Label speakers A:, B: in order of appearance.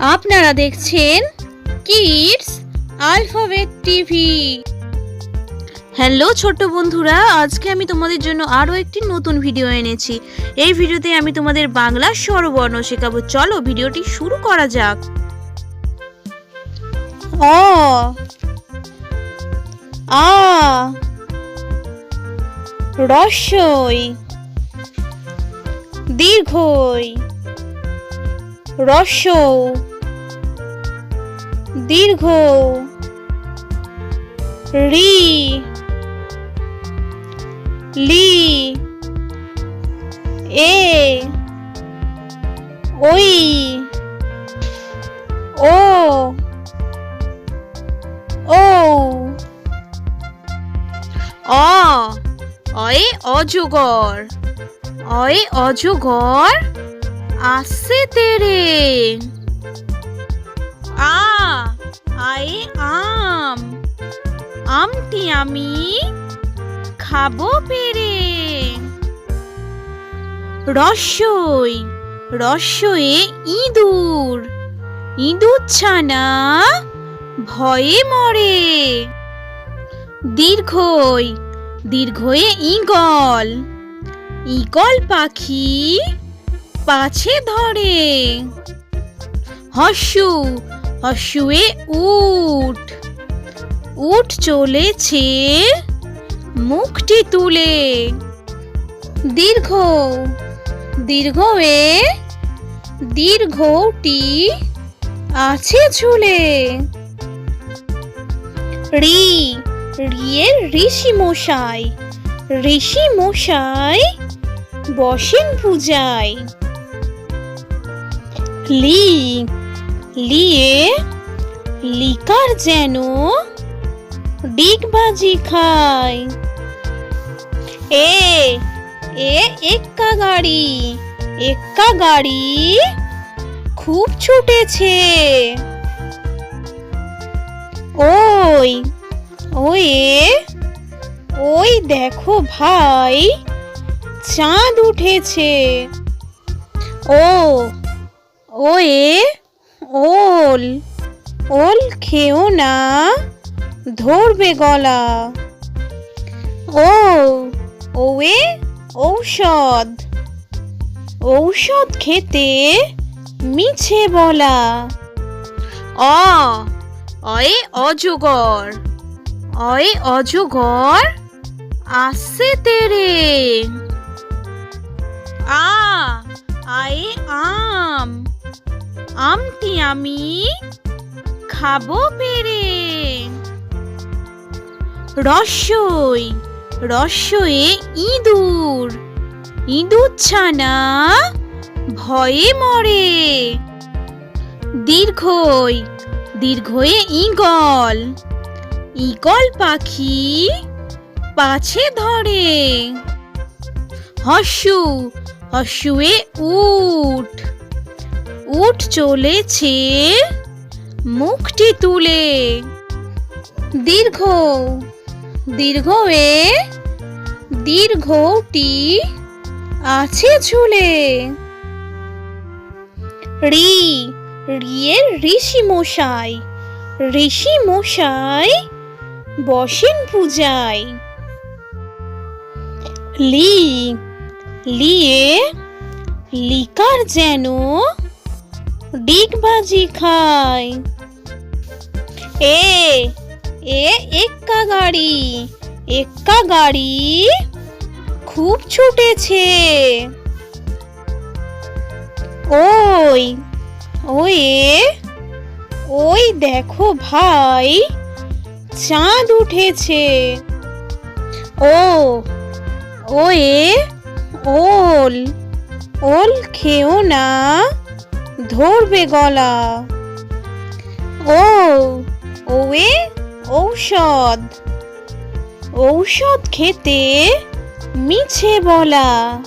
A: আপনারা দেখছেন kids alphabet TV. Hello ছোট্ট বন্ধুরা, আজকে আমি তোমাদের জন্য আরও একটি নতুন ভিডিও এনেছি। এই ভিডিওতে আমি তোমাদের বাংলা স্বরবর্ণ শেখাবো। চলো ভিডিওটি শুরু করা যাক। অ, আ, রস্বই, দীর্ঘই, রস্বৌ, দীর্ঘ, রি, লি, এ, ওই, ও, ও, অয়ে অজগর, অয়ে অজগর আসছে তেরে। আয়ে আম, আমটি আমি খাবো পেরে। রস্বই, রস্বয়ে ইঁদুর, ইঁদুর ছানা ভয়ে মরে। দীর্ঘই, দীর্ঘয়ে ঈগল, ঈগল পাখি পাছে ধরে। হর্ষু, হর্ষুয়ে উট, উট চলেছে মুখটি তুলে। দীর্ঘ, দীর্ঘয়ে দীর্ঘটি আছে ঝুলে। রি, রিয়ের ঋষি মশাই, ঋষি মশাই বসেন পূজায়। লি, লিয়ে লিকার যেন ডিগবাজি খায়। এ, এক্কা গাড়ি, এক্কা গাড়ি খুব ছুটেছে। ওই, ওয়ে ওই দেখো ভাই চাঁদ উঠেছে। ও, ওয়ে ওল, ওল খেও না ধরবে গলা। ও, ওয়ে ঔষধ, ঔষধ খেতে মিছে বলা। অয়ে অজগর, অয়ে অজগর আসছে তেরে। আয়ে আম, আমটি আমি খাবো পেরে। রস্বই, রস্বয়ে ইঁদুর, ইঁদুর ছানা ভয়ে মরে। দীর্ঘই, দীর্ঘয়ে ঈগল, ঈগল পাখি পাছে ধরে। হর্ষু, হর্ষুয়ে উট, উট চলেছে মুখটি তুলে। দীর্ঘ, দীর্ঘয়ে দীর্ঘটি আছে ঝুলে। রি, রিয়ের ঋষি মশাই, ঋষি মশাই বসেন পূজায়। লি, লিয়ে লিকার যেন ডিগবাজি খায়। এ, এক্কা গাড়ি, এক্কা গাড়ি খুব ছুটেছে। ওই, ওয়ে ওই দেখো ভাই চাঁদ উঠেছে। ও, ওয়ে ওল, ওল খেও না ধরবে গলা। ও, ওয়ে ঔষধ, ঔষধ খেতে মিছে বলা।